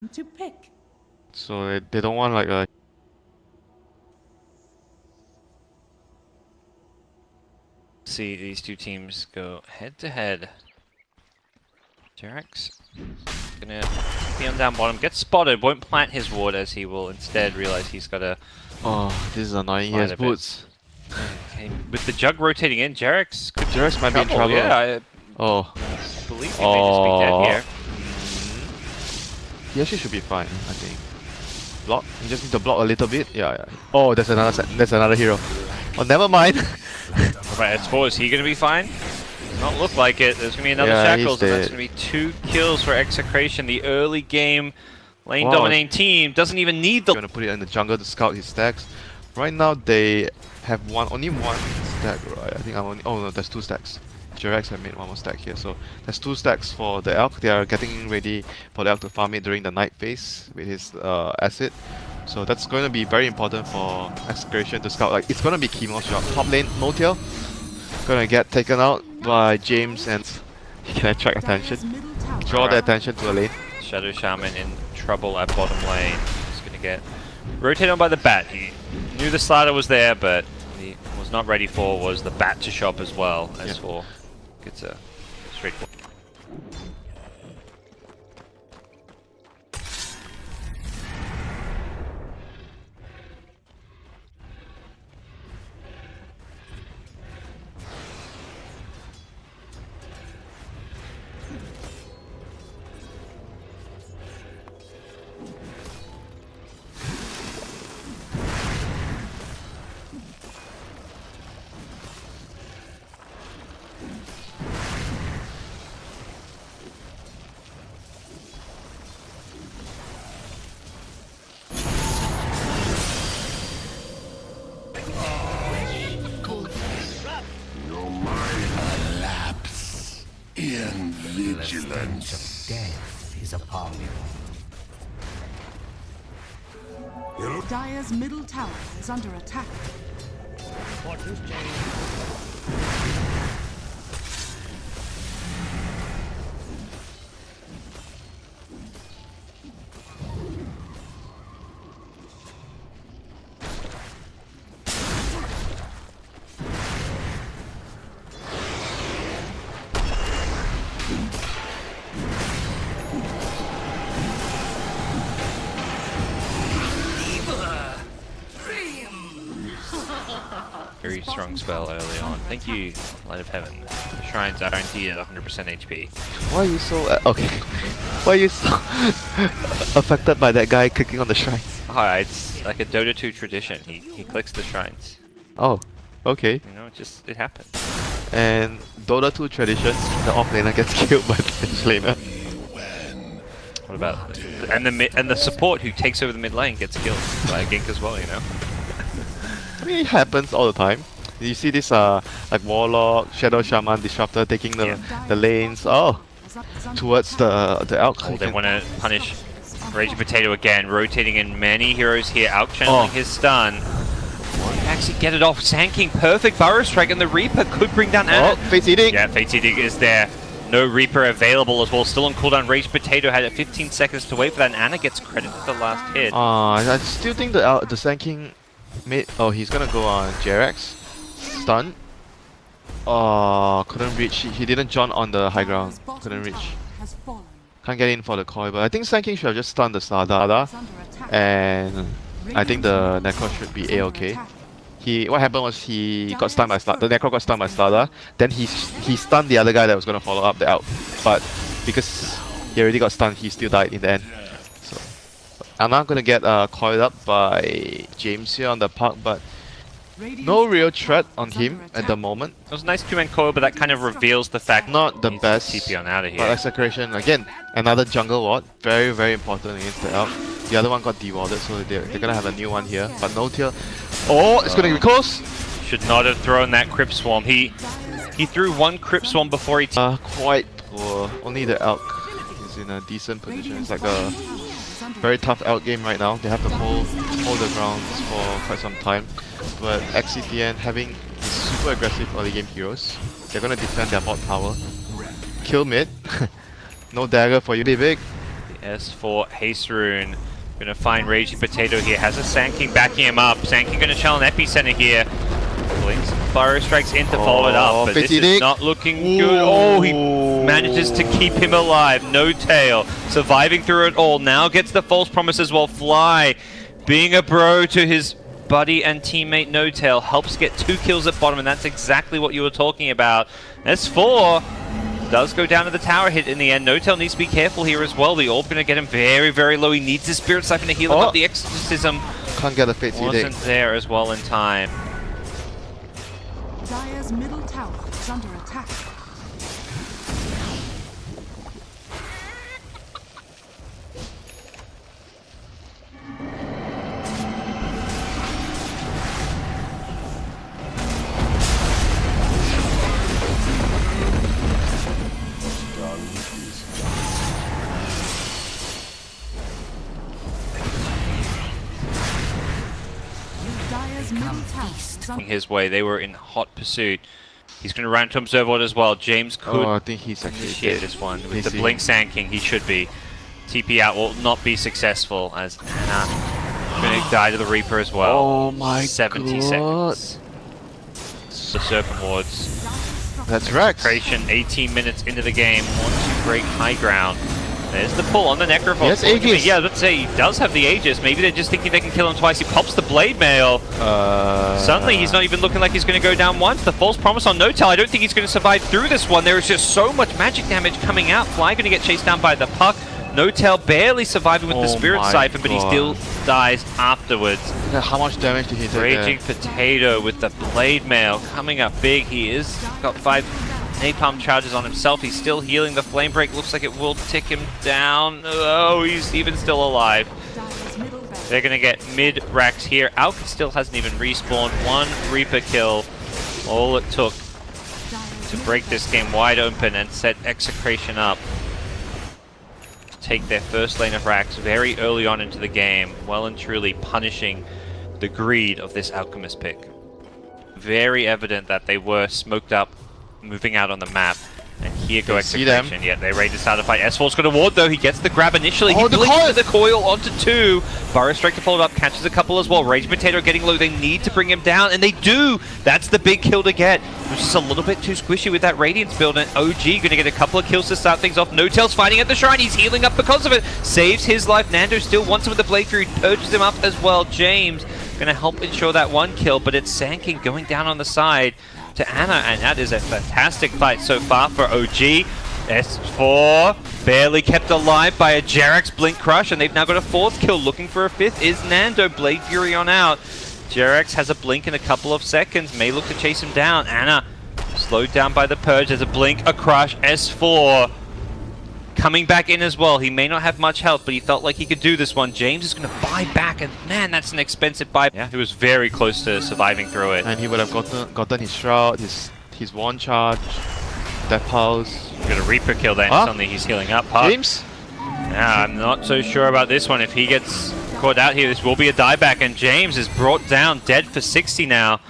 to pick. So they don't want like a... See these two teams go head to head. Jarex gonna be on down bottom, gets spotted, won't plant his ward as he will instead realize he's got to... Oh, this is annoying. He has boots. Okay, with the jug rotating in, Jarex could Jarex might be in trouble. Yeah, Oh. I believe he may just be dead here. He actually should be fine, I think. Block. You just need to block a little bit. Yeah. Oh, there's another hero. Oh, never mind. Right, as far as he gonna be fine? Does not look like it. There's gonna be another Shackles, and that's gonna be 2 kills for Execration. The early game lane dominating team doesn't even need the... Gonna put it in the jungle to scout his stacks. Right now they have only one stack, right? I think I'm only... Oh no, there's 2 stacks. Jarex have made one more stack here, so there's 2 stacks for the Elk. They are getting ready for the Elk to farm it during the night phase with his acid. So that's going to be very important for Execration to scout. Like, it's going to be Chemo's job. Top lane, no tail. Gonna get taken out by James, and he can attract attention. Draw the attention to the lane. Shadow Shaman in trouble at bottom lane. He's gonna get rotated on by the bat. He knew the slider was there, but he was not ready for was the bat to shop as well. As for gets a straightforward. In vigilance. Death is upon you. Dire's middle tower is under attack. Very strong spell early on. Thank you, Light of Heaven. The shrines are guaranteed at 100% HP. Why are you so... okay. Why are you so affected by that guy clicking on the shrines? It's like a Dota 2 tradition. He clicks the shrines. Oh, okay. You know, it happens. And Dota 2 tradition, the offlaner gets killed by the mid laner. What about and the support who takes over the mid lane gets killed by a gank as well, you know? I mean, it happens all the time. You see this like Warlock, Shadow Shaman, Disruptor taking the lanes towards the Elk. Oh, they want to punish Raging Potato again, rotating in many heroes here, out channeling his stun. Actually get it off, Sand King, perfect Burrow Strike, and the Reaper could bring down Anna. Fate's Eating! Yeah, Fate's Eating is there. No Reaper available as well, still on cooldown. Raging Potato had 15 seconds to wait for that, and Anna gets credit for the last hit. I still think the Sand King he's gonna go on Jarex. Stun. Couldn't reach. He didn't jump on the high ground. Couldn't reach. Can't get in for the coil, but I think Sand King should have just stunned the Slardada. And I think the Necro should be A-okay. What happened was he got stunned by the Necro got stunned by Slardar. Then he stunned the other guy that was gonna follow up the out. But because he already got stunned, he still died in the end. I'm not gonna get coiled up by James here on the park, but no real threat on him at the moment. It was a nice 2-man coil, but that kind of reveals the fact not the best. TP on out of here. But Execration again, another jungle ward, very important against the Elk. The other one got dewarded, so they're gonna have a new one here, but no tail. Oh, it's gonna be close. Should not have thrown that Crypt Swarm. He threw one Crypt Swarm before he. Quite poor. Only the Elk is in a decent position. It's like a very tough Elk game right now. They have to hold the grounds for quite some time. But XCTN having these super aggressive early game heroes, they're gonna defend their bot tower. Kill mid. No dagger for you, big. The S4 Haste Rune. Gonna find Raging Potato here. Has a Sand King backing him up. Sand King gonna channel an epicenter here. Blinks, Burrow Strikes in to follow it up, but this is not looking good. Oh, he manages to keep him alive. No tail, surviving through it all. Now gets the false promise as well. Fly, being a bro to his buddy and teammate No Tail, helps get 2 kills at bottom, and that's exactly what you were talking about. S4 does go down to the tower hit in the end. No Tail needs to be careful here as well. The orb going to get him very, very low. He needs his Spirit Siphon to heal him up. The Exorcism can't get a Fate wasn't there as well in time. Dire's middle tower is under attack. Dire's middle tower is under His way, they were in hot pursuit. He's going to run to Observe Order as well. James could I think he's actually initiate this one. With the Blink Sand King, he should be. TP out will not be successful as Anna going to die to the Reaper as well. Oh my 70 god. seconds. The Serpent Wards. That's Rex. Execration, 18 minutes into the game. Wants to break high ground. There's the pull on the Necrophos. Yes, Aegis. Yeah, let's say he does have the Aegis. Maybe they're just thinking they can kill him twice. He pops the Blade Mail. Suddenly, he's not even looking like he's going to go down once. The false promise on No Tail. I don't think he's going to survive through this one. There is just so much magic damage coming out. Fly going to get chased down by the puck. No Tail barely surviving with the Spirit Siphon, but he still dies afterwards. How much damage did he take? Raging Potato with the Blade Mail coming up big. He is got 5 napalm charges on himself. He's still healing. The Flame Break looks like it will tick him down. Oh, he's even still alive. They're going to get mid-racks here. Alka still hasn't even respawned. 1 Reaper kill. All it took to break this game wide open and set Execration up. Take their first lane of racks very early on into the game, well and truly punishing the greed of this Alchemist pick. Very evident that they were smoked up, moving out on the map. And here go Execration. Yeah, they're ready to start a fight. S4's got a ward though. He gets the grab initially. He blinks the coil onto 2. Burrow Strike to follow up, catches a couple as well. Rage Potato getting low. They need to bring him down, and they do. That's the big kill to get. It was just a little bit too squishy with that Radiance build, and OG going to get a couple of kills to start things off. No Tail's fighting at the shrine. He's healing up because of it. Saves his life. Nando still wants him with the Blade Fury. Purges him up as well. James going to help ensure that 1 kill, but it's Sand King going down on the side to Anna, and that is a fantastic fight so far for OG. S4 barely kept alive by a Jerax Blink Crush, and they've now got a 4th kill. Looking for a 5th is Nando. Blade Fury on out. Jerax has a blink in a couple of seconds. May look to chase him down. Anna slowed down by the Purge. There's a blink, a crush. S4 coming back in as well. He may not have much health, but he felt like he could do this one. James is going to buy back, and man, that's an expensive buy. Yeah, he was very close to surviving through it. And he would have gotten his Shroud, his one charge, Death Pulse. Got a Reaper kill then. Suddenly he's healing up. James? Yeah, I'm not so sure about this one. If he gets caught out here, this will be a dieback, and James is brought down dead for 60 now.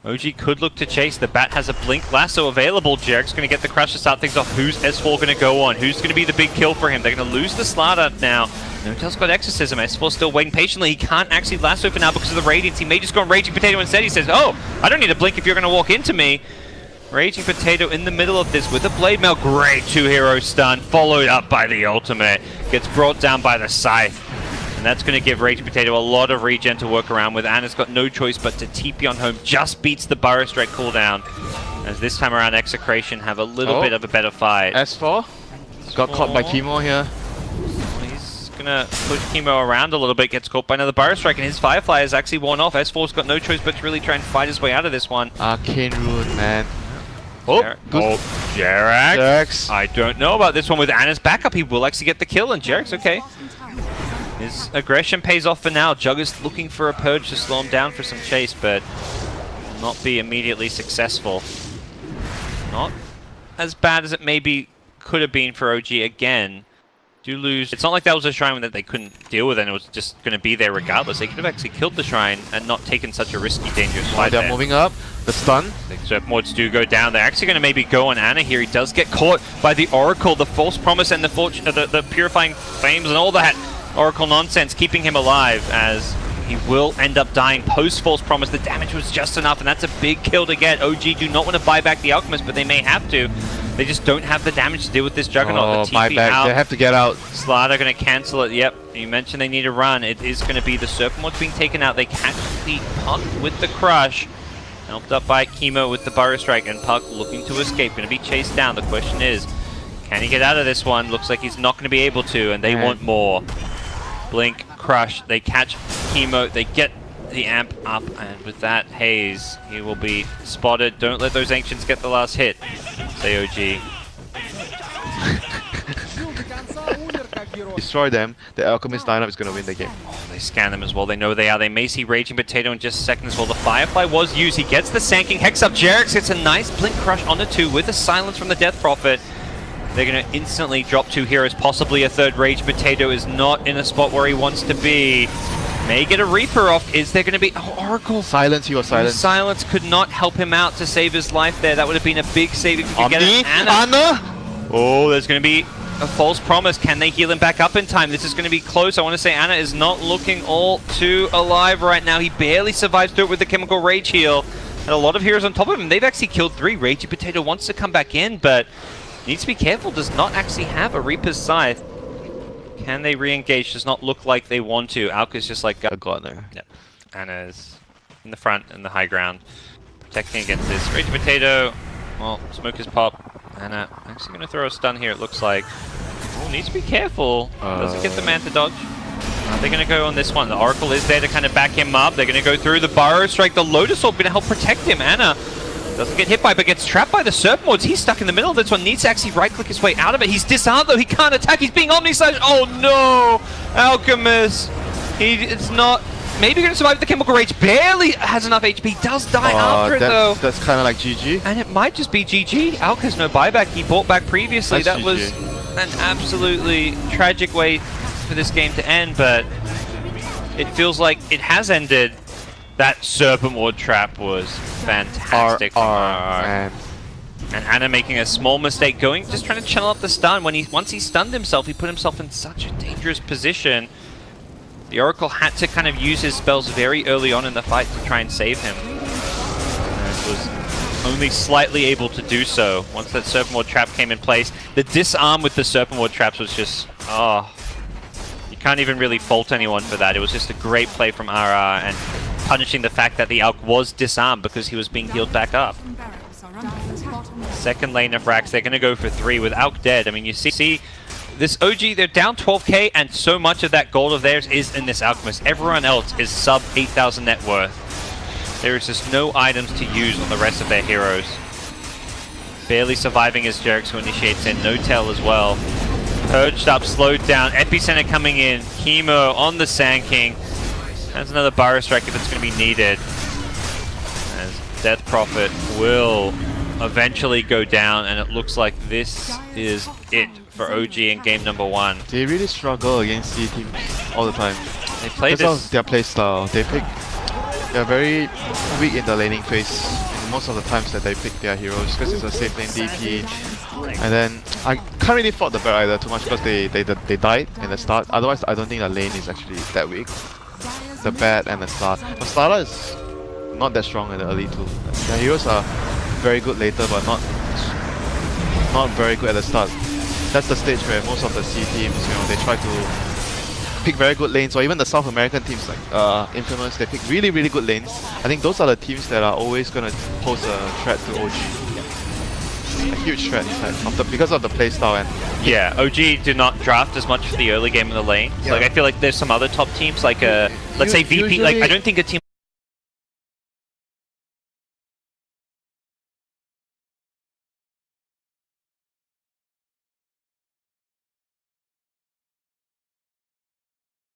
OG could look to chase. The Bat has a Blink Lasso available. Jarek's going to get the crush to start things off. Who's S4 going to go on? Who's going to be the big kill for him? They're going to lose the Slardar now. No Tail's got Exorcism. S4 still waiting patiently. He can't actually lasso for now because of the Radiance. He may just go on Raging Potato instead. He says, oh, I don't need a Blink if you're going to walk into me. Raging Potato in the middle of this with a Blade Mail. Great 2-hero stun, followed up by the ultimate. Gets brought down by the Scythe. And that's going to give Raging Potato a lot of regen to work around with. Anna's got no choice but to TP on home. Just beats the Burrow Strike cooldown. As this time around, Execration have a little bit of a better fight. S4 got caught by Chemo here. He's going to push Chemo around a little bit. Gets caught by another Burrow Strike, and his Firefly is actually worn off. S4's got no choice but to really try and fight his way out of this one. Arcane Rune, man. Oh, Jerax. I don't know about this one. With Anna's backup, he will actually get the kill, and Jerax okay. His aggression pays off for now. Jug is looking for a Purge to slow him down for some chase, but will not be immediately successful. Not as bad as it maybe could have been for OG again. do lose. It's not like that was a shrine that they couldn't deal with and it was just going to be there regardless. They could have actually killed the shrine and not taken such a risky, dangerous fight. They're moving up. The stun. The Serpent do go down. They're actually going to maybe go on Ana here. He does get caught by the Oracle, the False Promise, and the Purifying Flames and all that Oracle nonsense, keeping him alive as he will end up dying post False Promise. The damage was just enough, and that's a big kill to get. OG do not want to buy back the Alchemist, but they may have to. They just don't have the damage to deal with this Juggernaut. The TP out. They have to get out. Slider going to cancel it. Yep, you mentioned they need a run. It is going to be the Serpent Ward's being taken out. They catch the Puck with the Crush. Helped up by Chemo with the Burrow Strike, and Puck looking to escape. Going to be chased down. The question is, can he get out of this one? Looks like he's not going to be able to, and they want more. Blink, Crush, they catch Chemo, they get the amp up, and with that, Haze, he will be spotted. Don't let those Ancients get the last hit, say OG. Destroy them, the Alchemist lineup is going to win the game. Oh, they scan them as well, they know they are. They may see Raging Potato in just a second as well. The Firefly was used, he gets the Sanking Hex up. Jerix gets a nice Blink Crush onto 2 with a silence from the Death Prophet. They're going to instantly drop 2 heroes, possibly a third. Rage Potato is not in a spot where he wants to be. May get a Reaper off. Is there going to be... Oh, Oracle. Silence, he was silenced. Silence could not help him out to save his life there. That would have been a big save if you could get it. Ana! Oh, there's going to be a False Promise. Can they heal him back up in time? This is going to be close. I want to say Ana is not looking all too alive right now. He barely survives through it with the Chemical Rage heal. And a lot of heroes on top of him. They've actually killed 3. Raging Potato wants to come back in, but... needs to be careful, does not actually have a Reaper's Scythe. Can they re-engage? Does not look like they want to. Alka's just like... a gunner. Yep. Ana's in the front, in the high ground. Protecting against this. Raging Potato. Well, smoke is pop. Ana actually going to throw a stun here, it looks like. Oh, needs to be careful. Doesn't get the man to dodge. They're going to go on this one. The Oracle is there to kind of back him up. They're going to go through the Burrow Strike. The Lotus Orb going to help protect him. Ana doesn't get hit by, but gets trapped by the Serpent Wards. He's stuck in the middle of this one. Needs to actually right-click his way out of it. He's disarmed, though. He can't attack. He's being Omnislashed. Oh, no! Alchemist. It's not... maybe going to survive the Chemical Rage. Barely has enough HP. Does die after it, though. That's kind of like GG. And it might just be GG. Alk has no buyback. He bought back previously. That's that GG. was an absolutely tragic way for this game to end, but it feels like it has ended. That Serpent Ward trap was fantastic. And Ana making a small mistake, just trying to channel up the stun. Once he stunned himself, he put himself in such a dangerous position. The Oracle had to kind of use his spells very early on in the fight to try and save him. And was only slightly able to do so once that Serpent Ward trap came in place. The disarm with the Serpent Ward traps was just, you can't even really fault anyone for that. It was just a great play from RR and punishing the fact that the Alk was disarmed because he was being healed back up. Second lane of Rax, they're going to go for 3 with Alk dead. I mean, you see this OG, they're down 12k, and so much of that gold of theirs is in this Alchemist. Everyone else is sub 8,000 net worth. There is just no items to use on the rest of their heroes. Barely surviving as Jerix, who initiates in. No Tail as well. Purged up, slowed down. Epicenter coming in. Chemo on the Sand King. That's another Burrow Strike if it's going to be needed. As Death Prophet will eventually go down, and it looks like this is it for OG in game number 1. They really struggle against C teams all the time. They play this. Their play style. They're very weak in the laning phase most of the times that they pick their heroes because it's a safe lane DP. And then I can't really fault the Bear either too much because they died in the start. Otherwise, I don't think the lane is actually that weak. The Bat and the start. The starter is not that strong in the early too. The heroes are very good later, but not very good at the start. That's the stage where most of the C teams, they try to pick very good lanes, or even the South American teams like Infamous, they pick really, really good lanes. I think those are the teams that are always going to pose a threat to OG. A huge threat, because of the playstyle. And yeah, OG did not draft as much for the early game in the lane. So, like, I feel like there's some other top teams, like let's say VP. Like, I don't think a team